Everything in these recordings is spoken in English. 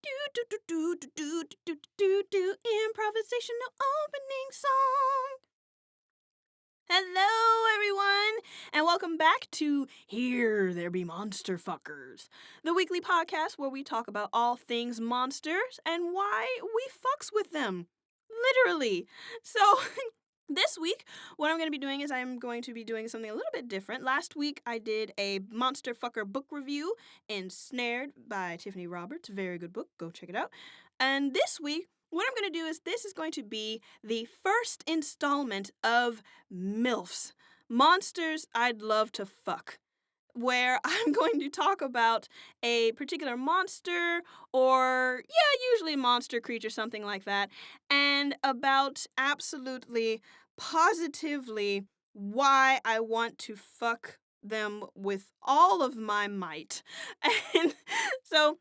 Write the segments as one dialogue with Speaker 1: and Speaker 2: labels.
Speaker 1: Do, do, do, do, do, do, do, do, do, improvisational opening song. Hello, everyone, and welcome back to Here There Be Monster Fuckers, the weekly podcast where we talk about all things monsters and why we fucks with them. Literally. So, this week, what I'm going to be doing is I'm going to be doing something a little bit different. Last week, I did a Monster Fucker book review, Ensnared by Tiffany Roberts. Very good book. Go check it out. And this week, what I'm going to do is this is going to be the first installment of MILFs, Monsters I'd Love to Fuck, where I'm going to talk about a particular monster or, usually monster creature, something like that, and about absolutely, positively why I want to fuck them with all of my might. And so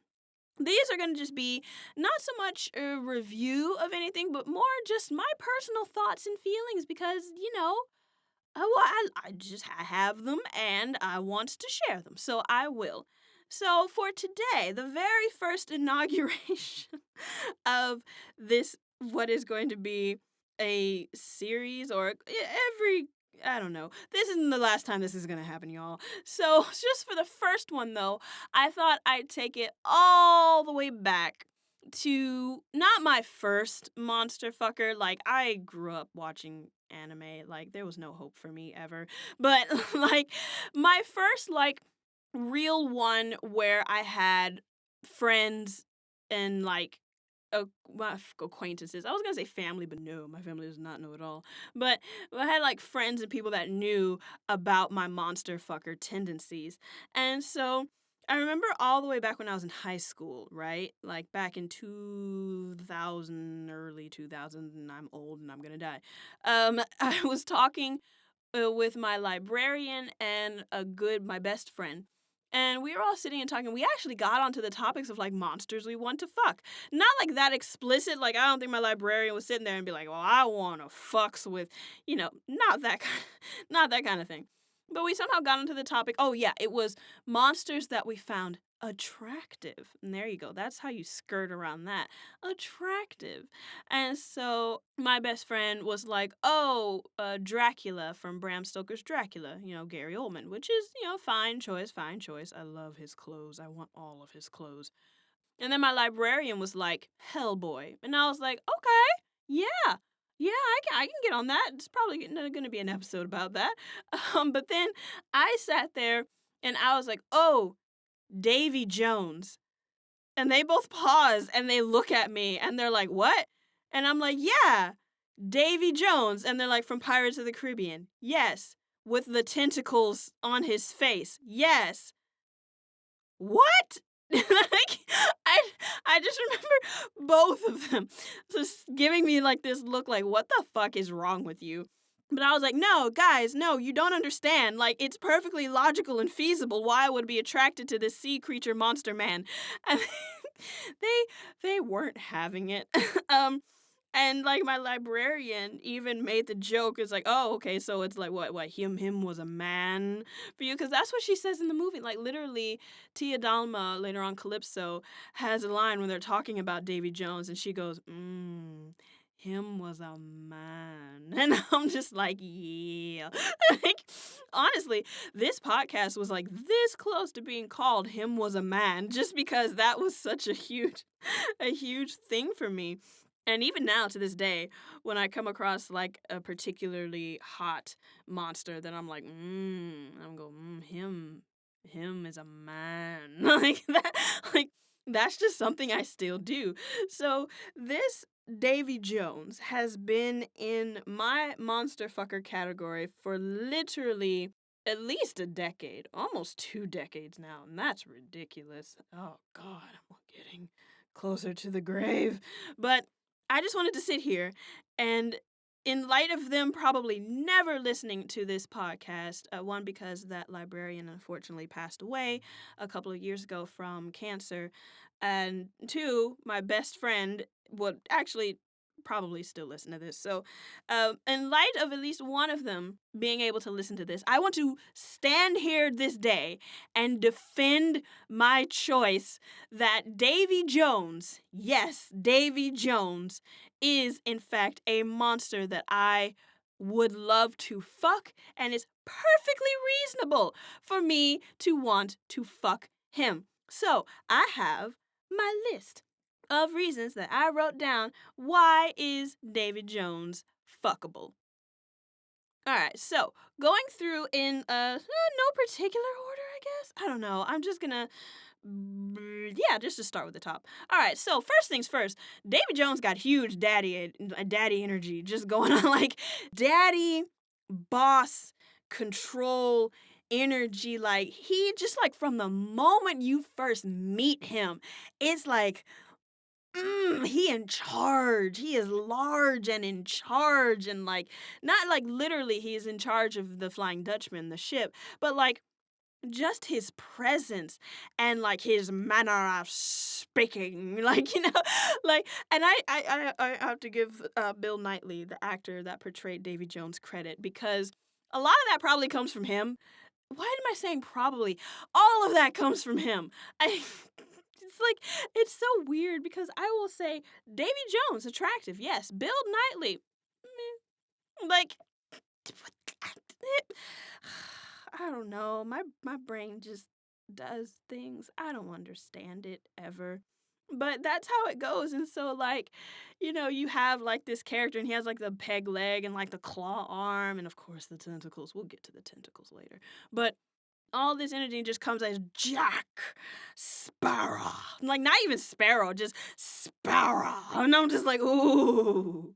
Speaker 1: these are going to just be not so much a review of anything, but more just my personal thoughts and feelings because, I have them and I want to share them, so I will. So for today, the very first inauguration of this, what is going to be a series or I don't know. This isn't the last time this is going to happen, y'all. So just for the first one, though, I thought I'd take it all the way back to not my first monster fucker. Like, I grew up watching anime. Like, there was no hope for me ever. But, like, my first, real one where I had friends and, acquaintances. I was gonna say family, but no, my family does not know at all. But I had friends and people that knew about my monster fucker tendencies. And so I remember all the way back when I was in high school, right? Like back in 2000, early 2000s, and I'm old and I'm gonna die. I was talking with my librarian and my best friend. And we were all sitting and talking. We actually got onto the topics of monsters we want to fuck. Not that explicit. Like, I don't think my librarian was sitting there and be like, well, I want to fucks with, not that not that kind of thing. But we somehow got onto the topic. Oh yeah, it was monsters that we found attractive. And there you go. That's how you skirt around that. Attractive. And so my best friend was like, oh, Dracula from Bram Stoker's Dracula, Gary Oldman, which is, fine choice, fine choice. I love his clothes. I want all of his clothes. And then my librarian was like, Hellboy. And I was like, okay, yeah. Yeah, I can get on that. It's probably going to be an episode about that. But then I sat there and I was like, oh, Davy Jones. And they both pause and they look at me and they're like, what? And I'm like, yeah, Davy Jones. And they're like, from Pirates of the Caribbean. Yes. With the tentacles on his face. Yes. What? I just remember both of them just giving me this look like, what the fuck is wrong with you? But I was like, no, guys, no, you don't understand. It's perfectly logical and feasible why I would be attracted to this sea creature monster man. And they weren't having it. And my librarian even made the joke. It's like, oh, okay, so it's like what him was a man for you, because that's what she says in the movie. Literally, Tia Dalma later on Calypso has a line when they're talking about Davy Jones, and she goes, him was a man. And I'm just like, yeah. Honestly, this podcast was this close to being called Him Was a Man, just because that was such a huge thing for me. And even now, to this day, when I come across a particularly hot monster, then I'm like, I'm going, him is a man. That's just something I still do. So this Davy Jones has been in my monster fucker category for literally at least a decade, almost 2 decades now, and that's ridiculous. Oh God, I'm getting closer to the grave. But I just wanted to sit here and, in light of them probably never listening to this podcast, one, because that librarian unfortunately passed away a couple of years ago from cancer, and two, my best friend, well, actually, probably still listen to this. So, in light of at least one of them being able to listen to this, I want to stand here this day and defend my choice that Davy Jones, yes, Davy Jones, is in fact a monster that I would love to fuck, and it's perfectly reasonable for me to want to fuck him. So, I have my list of reasons that I wrote down why is Davy Jones fuckable. Alright, so going through in no particular order, I guess. I don't know. I'm just gonna yeah, just to start with the top. Alright, so first things first, Davy Jones got huge daddy energy just going on, like daddy, boss, control, energy. Like he just like from the moment you first meet him, it's like he in charge. He is large and in charge, and like not like literally he is in charge of the Flying Dutchman, the ship, but like just his presence and like his manner of speaking, like like, and I have to give Bill Knightley, the actor that portrayed Davy Jones, credit because a lot of that probably comes from him. Why am I saying probably? All of that comes from him. I, it's like it's so weird because I will say Davy Jones attractive, yes. Bill Knightley, like I don't know. My brain just does things. I don't understand it ever. But that's how it goes. And so like, you have like this character and he has like the peg leg and like the claw arm and of course the tentacles. We'll get to the tentacles later. But all this energy just comes as Jack Sparrow. Like, not even Sparrow, just Sparrow. And I'm just like, ooh,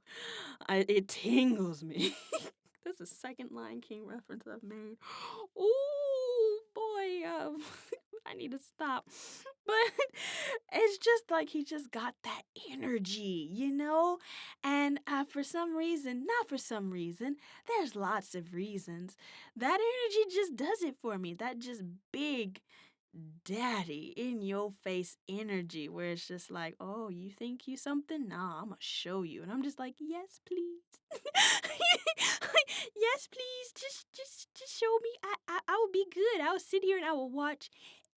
Speaker 1: it tingles me. That's the second Lion King reference I've made. Ooh, boy, I need to stop. But it's just like he just got that energy. And for some reason, not for some reason, there's lots of reasons. That energy just does it for me. That just big daddy in your face energy where it's just like, oh, you think you something? Nah, I'm gonna show you. And I'm just like, yes, please. Yes, please. Just show me. I will be good. I will sit here and I will watch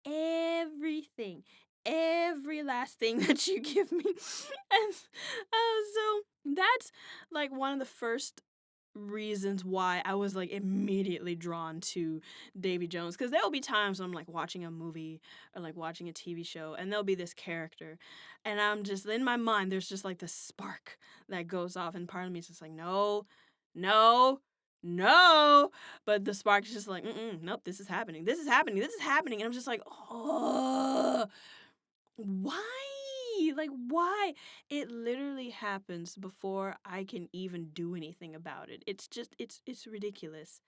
Speaker 1: everything. Every last thing that you give me. And so that's like one of the first reasons why I was like immediately drawn to Davy Jones, because there'll be times when I'm like watching a movie or like watching a TV show and there'll be this character and I'm just in my mind there's just like this spark that goes off and part of me is just like no, no, no, but the spark is just like nope, this is happening, this is happening, this is happening, and I'm just like, oh, why? Like, why? It literally happens before I can even do anything about it. It's just, it's ridiculous.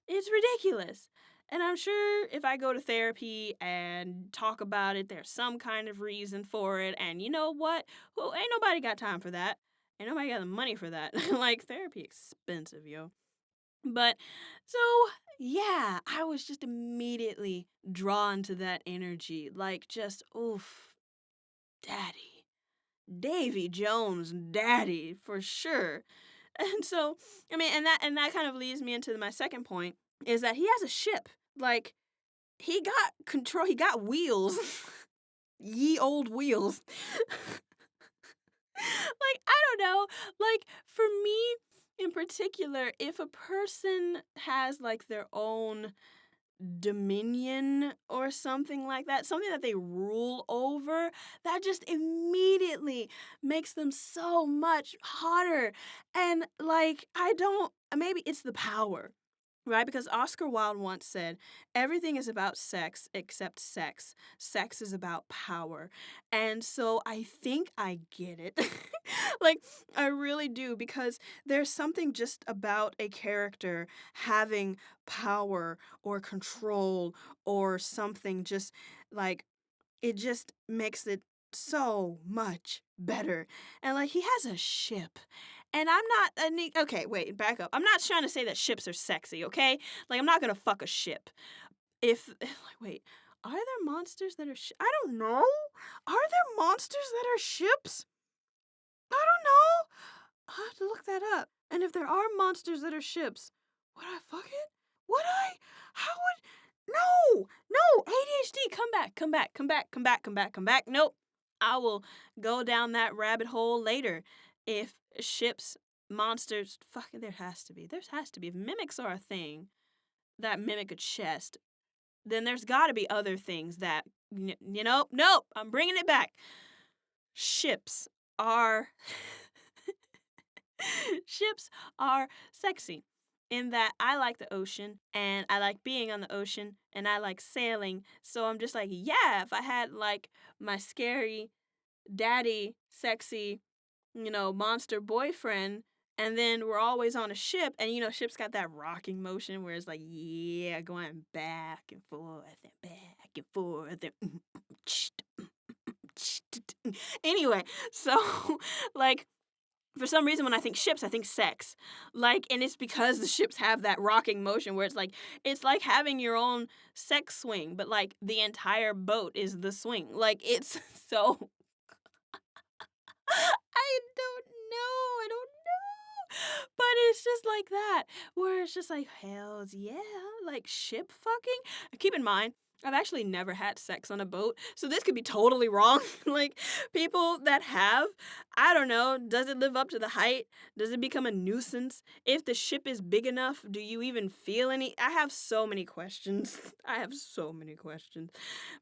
Speaker 1: It's ridiculous. And I'm sure if I go to therapy and talk about it, there's some kind of reason for it. And you know what? Well, ain't nobody got time for that. Ain't nobody got the money for that. Like, therapy expensive, yo. But so yeah, I was just immediately drawn to that energy. Like, just oof, daddy. Davy Jones daddy for sure. And so, I mean, and that kind of leads me into my second point is that he has a ship. Like he got control, he got wheels. Ye old wheels. Like I don't know, like for me in particular, if a person has like their own dominion or something like that, something that they rule over, that just immediately makes them so much hotter. And like, I don't, maybe it's the power. Right? Because Oscar Wilde once said, everything is about sex except sex. Sex is about power. And so I think I get it. Like, I really do, because there's something just about a character having power or control or something, just like it just makes it so much better. And like he has a ship. And I'm not okay, wait, back up. I'm not trying to say that ships are sexy, okay? Like I'm not going to fuck a ship. If like wait, are there monsters that are I don't know. Are there monsters that are ships? I don't know. I'll have to look that up. And if there are monsters that are ships, would I fuck it? Would I? How would? No! No! ADHD, come back, come back, come back, come back, come back, come back. Nope. I will go down that rabbit hole later. If ships, monsters, fuck, there has to be. There has to be. If mimics are a thing that mimic a chest, then there's got to be other things that, nope, I'm bringing it back. Ships are ships are sexy in that I like the ocean and I like being on the ocean and I like sailing. So I'm just like, yeah, if I had like my scary daddy sexy, monster boyfriend, and then we're always on a ship, and ships got that rocking motion where it's like, yeah, going back and forth and back and forth and anyway, so like for some reason when I think ships, I think sex. Like, and it's because the ships have that rocking motion where it's like having your own sex swing, but like the entire boat is the swing. Like it's so I don't know. But it's just like that, where it's just like, hells yeah, like ship fucking. Keep in mind, I've actually never had sex on a boat, so this could be totally wrong. Like, people that have, I don't know, does it live up to the hype? Does it become a nuisance? If the ship is big enough, do you even feel any? I have so many questions. I have so many questions.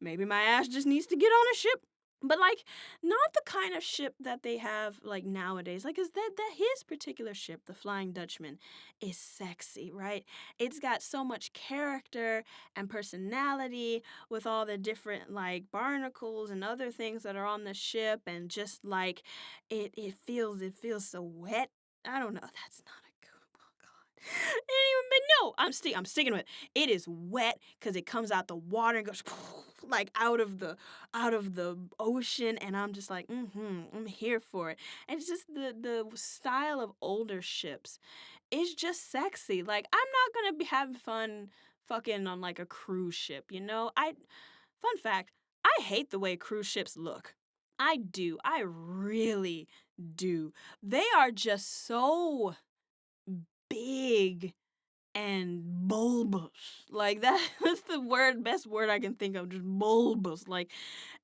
Speaker 1: Maybe my ass just needs to get on a ship. But like, not the kind of ship that they have like nowadays. Like, is that his particular ship, the Flying Dutchman, is sexy, right? It's got so much character and personality with all the different like barnacles and other things that are on the ship, and just like it feels so wet. I don't know. That's not a good. Oh God. Anyway, but no, I'm sticking with it. It is wet because it comes out the water and goes like out of the ocean, and I'm just like, I'm here for it. And it's just the style of older ships is just sexy. Like, I'm not gonna be having fun fucking on like a cruise ship, fun fact, I hate the way cruise ships look. I do. I really do. They are just so big and bulbous. Like that's the best word I can think of, just bulbous. Like,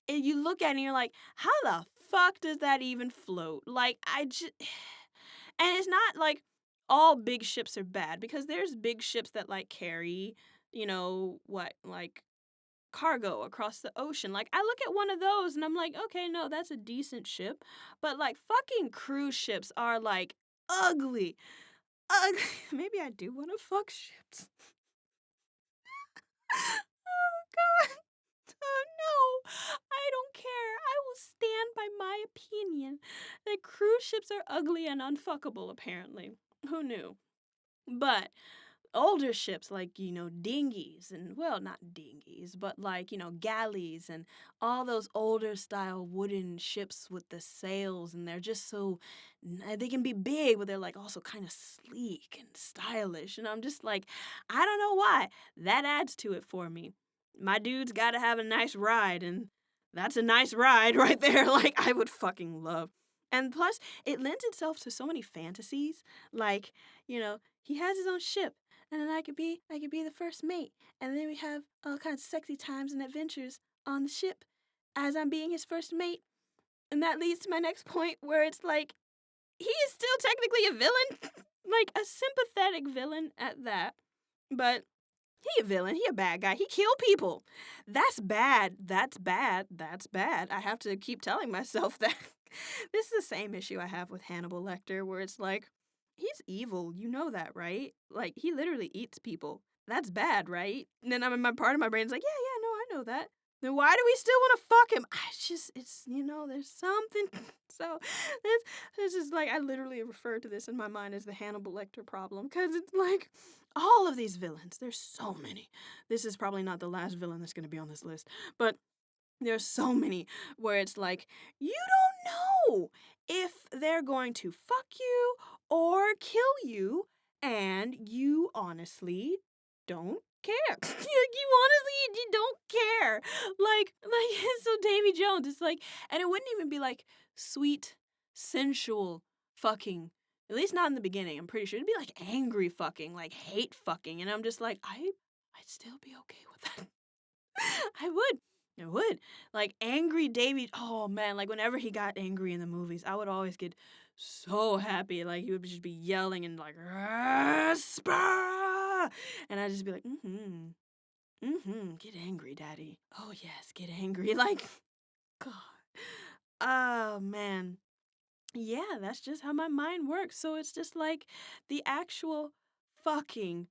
Speaker 1: and you look at it and you're like, how the fuck does that even float? Like, I just and it's not like all big ships are bad, because there's big ships that like carry, like cargo across the ocean. Like, I look at one of those and I'm like, okay, no, that's a decent ship. But like fucking cruise ships are like ugly. Ugly. Maybe I do want to fuck ships. Oh God. Oh no. I don't care. I will stand by my opinion that cruise ships are ugly and unfuckable, apparently. Who knew? But older ships like, dinghies, and well, not dinghies, but like, galleys and all those older style wooden ships with the sails, and they're just so they can be big, but they're like also kind of sleek and stylish, and I'm just like, I don't know why that adds to it for me. My dude's got to have a nice ride, and that's a nice ride right there. Like, I would fucking love. And plus, it lends itself to so many fantasies. Like, he has his own ship, and then I could be the first mate, and then we have all kinds of sexy times and adventures on the ship as I'm being his first mate. And that leads to my next point, where it's like, he is still technically a villain, like a sympathetic villain at that. But he a villain, he a bad guy, he kill people. That's bad, that's bad, that's bad. I have to keep telling myself that. This is the same issue I have with Hannibal Lecter, where it's like, he's evil, you know that, right? Like, he literally eats people. That's bad, right? And then my part of my brain's like, yeah, no, I know that. Then why do we still want to fuck him? It's there's something. So it's just like, I literally refer to this in my mind as the Hannibal Lecter problem, because it's like, all of these villains, there's so many. This is probably not the last villain that's going to be on this list, but there's so many where it's like, you don't know if they're going to fuck you or kill you, and you honestly don't care. You honestly, you don't care. Like so Davy Jones is like, and it wouldn't even be like sweet, sensual fucking. At least not in the beginning. I'm pretty sure it'd be like angry fucking, like hate fucking, and I'm just like, I'd still be okay with that. I would. I would. Like angry Davy. Oh man, like whenever he got angry in the movies, I would always get so happy. Like he would just be yelling and like, "Spur!" And I'd just be like, get angry, daddy. Oh yes, get angry. Like, God. Oh man. Yeah, that's just how my mind works. So it's just like the actual fucking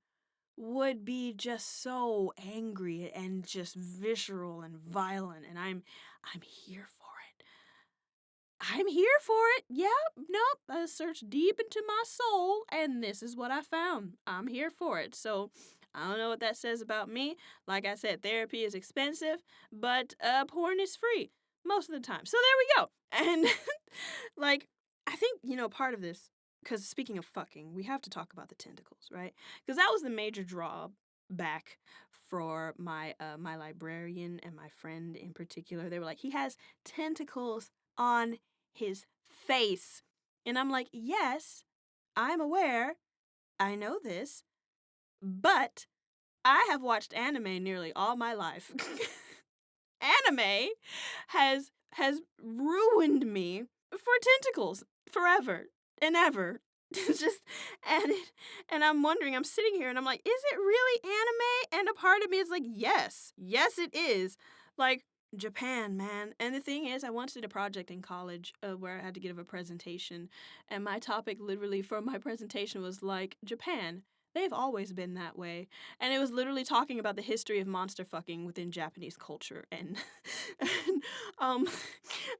Speaker 1: would be just so angry and just visceral and violent, and I'm here for it. I'm here for it. Yep, nope. I searched deep into my soul and this is what I found. I'm here for it. So I don't know what that says about me. Like I said, therapy is expensive, but porn is free most of the time. So there we go. And like I think, part of this, because speaking of fucking, we have to talk about the tentacles, right? Because that was the major drawback for my librarian and my friend in particular. They were like, he has tentacles on his face. And I'm like, yes, I'm aware. I know this. But I have watched anime nearly all my life. Anime has ruined me for tentacles forever and ever. It's just and I'm wondering, I'm sitting here and I'm like, is it really anime? And a part of me is like, yes. Yes it is. Like Japan, man. And the thing is, I once did a project in college where I had to give a presentation, and my topic literally for my presentation was like, Japan, they've always been that way. And it was literally talking about the history of monster fucking within Japanese culture. And, and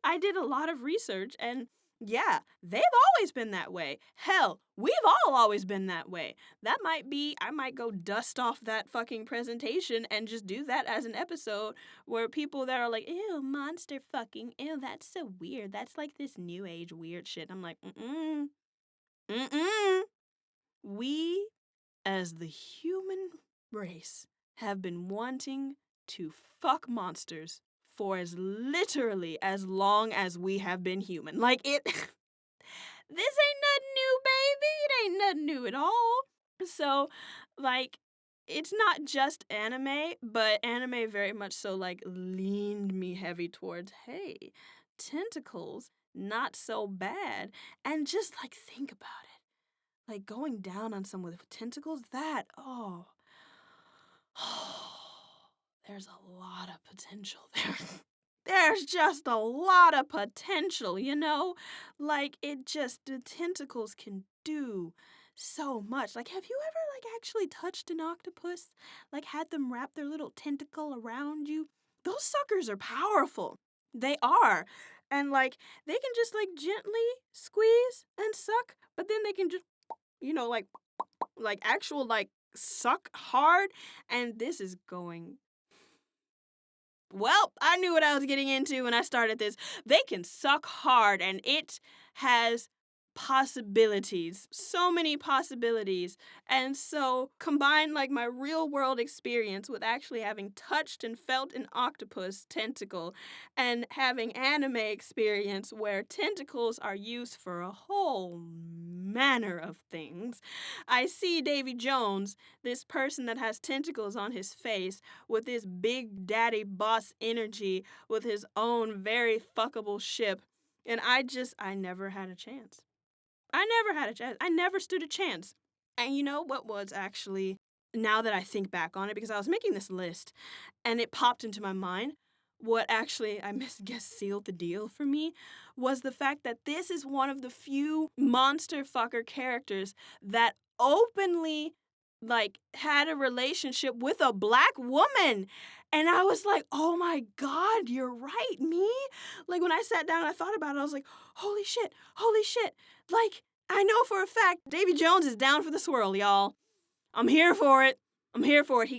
Speaker 1: I did a lot of research, and yeah, they've always been that way. Hell, we've all always been that way. That might be, I might go dust off that fucking presentation and just do that as an episode where people that are like, ew, monster fucking, ew, that's so weird. That's like this new age weird shit. I'm like, mm-mm. We, as the human race, have been wanting to fuck monsters for as literally as long as we have been human. Like it this ain't nothing new, baby. It ain't nothing new at all. So, like, it's not just anime, but anime very much so like leaned me heavy towards, hey, tentacles, not so bad. And just like think about it. Like going down on someone with tentacles, that, oh, there's a lot of potential there. There's just a lot of potential, you know? Like, the tentacles can do so much. Like, have you ever, like, actually touched an octopus? Like, had them wrap their little tentacle around you? Those suckers are powerful. They are. And, like, they can just, like, gently squeeze and suck, but then they can just, actual, like, suck hard. And this is going, well, I knew what I was getting into when I started this. They can suck hard, and it has possibilities. So many possibilities. And so combine like my real world experience with actually having touched and felt an octopus tentacle and having anime experience where tentacles are used for a whole manner of things. I see Davy Jones, this person that has tentacles on his face, with this big daddy boss energy, with his own very fuckable ship. And I never had a chance. I never had a chance. I never stood a chance. And you know what was actually, now that I think back on it, because I was making this list and it popped into my mind, what actually, guess sealed the deal for me was the fact that this is one of the few monster fucker characters that openly like had a relationship with a black woman. And I was like, oh my God, you're right, me. Like when I sat down and I thought about it, I was like, holy shit, holy shit. Like, I know for a fact Davy Jones is down for the swirl, y'all. I'm here for it. I'm here for it.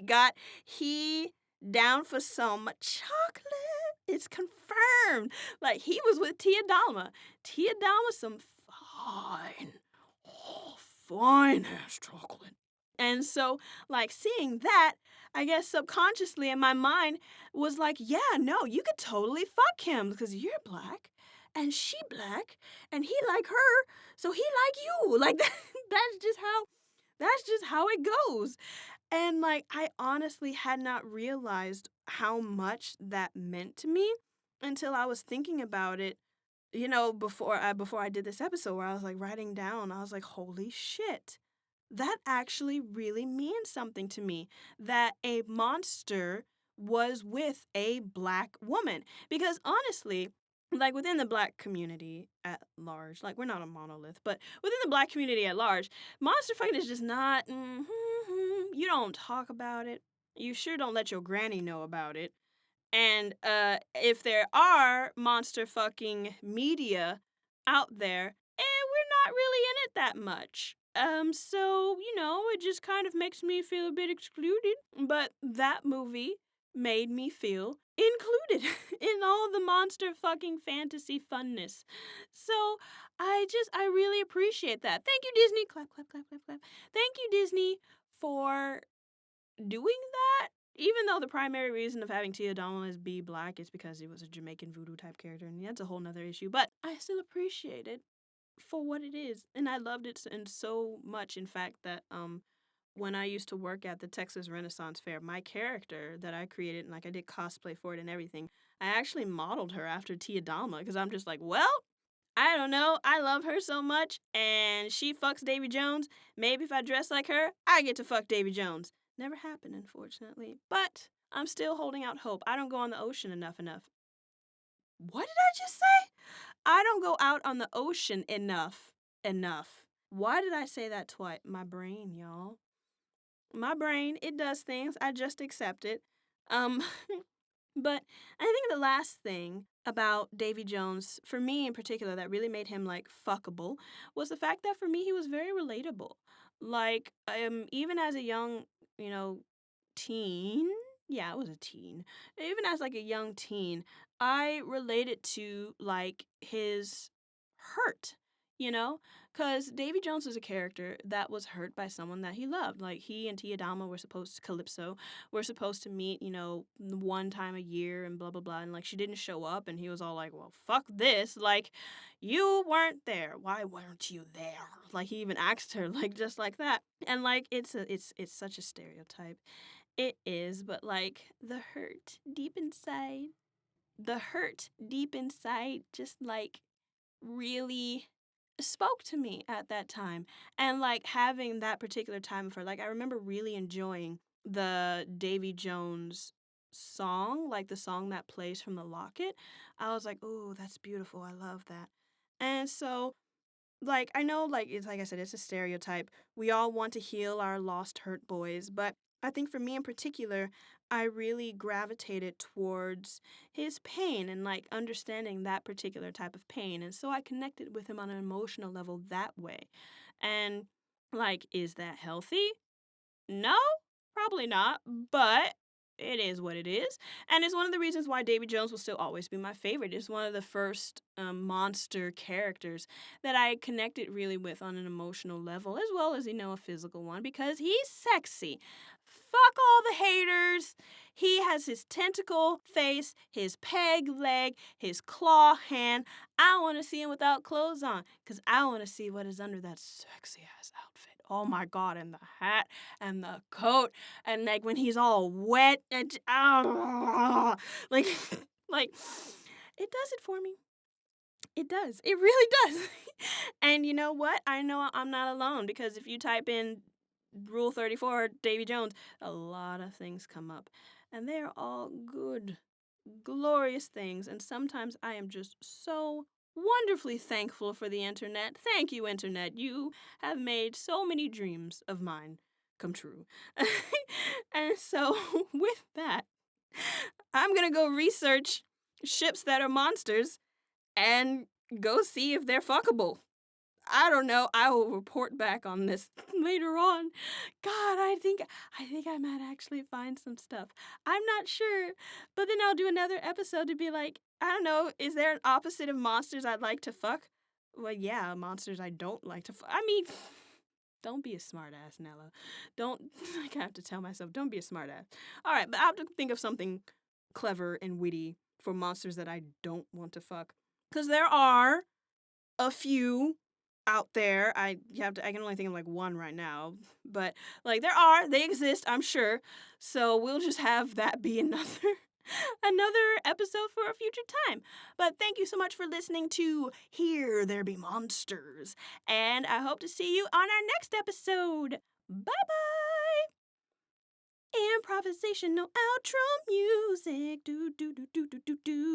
Speaker 1: He down for some chocolate. It's confirmed. Like, he was with Tia Dalma. Tia Dalma, some fine, fine ass chocolate. And so, like, seeing that, I guess subconsciously in my mind was like, yeah, no, you could totally fuck him because you're black and she black and he like her, so he like you. Like that's just how it goes. And like I honestly had not realized how much that meant to me until I was thinking about it, before I did this episode where I was like writing down, I was like, holy shit. That actually really means something to me that a monster was with a black woman. Because honestly, like within the black community at large, like we're not a monolith, but within the black community at large, monster fucking is just not, you don't talk about it. You sure don't let your granny know about it. And if there are monster fucking media out there, we're not really in it that much. So, it just kind of makes me feel a bit excluded. But that movie made me feel included in all the monster fucking fantasy funness. So I really appreciate that. Thank you, Disney. Clap, clap, clap, clap, clap. Thank you, Disney, for doing that, even though the primary reason of having Tia Donald as be black is because he was a Jamaican voodoo type character, and that's a whole nother issue. But I still appreciate it for what it is, and I loved it and so much, in fact, that when I used to work at the Texas Renaissance Fair, my character that I created, and like I did cosplay for it and everything, I actually modeled her after Tia Dalma because I'm just like, well, I don't know. I love her so much, and she fucks Davy Jones. Maybe if I dress like her, I get to fuck Davy Jones. Never happened, unfortunately. But I'm still holding out hope. I don't go on the ocean enough. What did I just say? I don't go out on the ocean enough. Why did I say that twice? My brain, y'all. My brain, it does things. I just accept it. Um, But I think the last thing about Davy Jones, for me in particular, that really made him like fuckable was the fact that for me he was very relatable. Like, even as a young, you know, teen, yeah, I was a teen. Even as like a young teen, I related to like his hurt, you know? Because Davy Jones was a character that was hurt by someone that he loved. Like, he and Tia Dalma were supposed to, Calypso, were supposed to meet, one time a year and blah, blah, blah. And like, she didn't show up, and he was all like, well, fuck this. Like, you weren't there. Why weren't you there? Like, he even asked her, like, just like that. And like, it's such a stereotype. It is, but like, the hurt deep inside just like really spoke to me at that time. And like having that particular time of her, like I remember really enjoying the Davy Jones song, like the song that plays from the locket. I was like, oh, that's beautiful. I love that. And so like I know like it's like I said, it's a stereotype. We all want to heal our lost hurt boys, but I think for me in particular, I really gravitated towards his pain and like understanding that particular type of pain. And so I connected with him on an emotional level that way. And like, is that healthy? No, probably not, but it is what it is. And it's one of the reasons why Davy Jones will still always be my favorite. It's one of the first monster characters that I connected really with on an emotional level, as well as, a physical one, because he's sexy. Fuck all the haters. He has his tentacle face, his peg leg, his claw hand. I want to see him without clothes on because I want to see what is under that sexy ass outfit. Oh my God, and the hat and the coat and like when he's all wet and like like it does it for me. It does. It really does. And you know what? I know I'm not alone because if you type in Rule 34 Davy Jones, a lot of things come up. And they're all good, glorious things. And sometimes I am just so wonderfully thankful for the internet. Thank you, internet. You have made so many dreams of mine come true. And so, with that, I'm going to go research ships that are monsters and go see if they're fuckable. I don't know. I will report back on this later on. God, I think I might actually find some stuff. I'm not sure, but then I'll do another episode to be like, I don't know, is there an opposite of monsters I'd like to fuck? Well, yeah, monsters I don't like to fuck. I mean, Don't be a smartass, Nella. Don't, like, I have to tell myself, don't be a smartass. All right, but I have to think of something clever and witty for monsters that I don't want to fuck. Because there are a few out there. I can only think of like one right now, but like they exist, I'm sure. So we'll just have that be another episode for a future time. But thank you so much for listening to Here There Be Monsters, and I hope to see you on our next episode. Bye bye. Improvisational outro music. Do do do do do do do.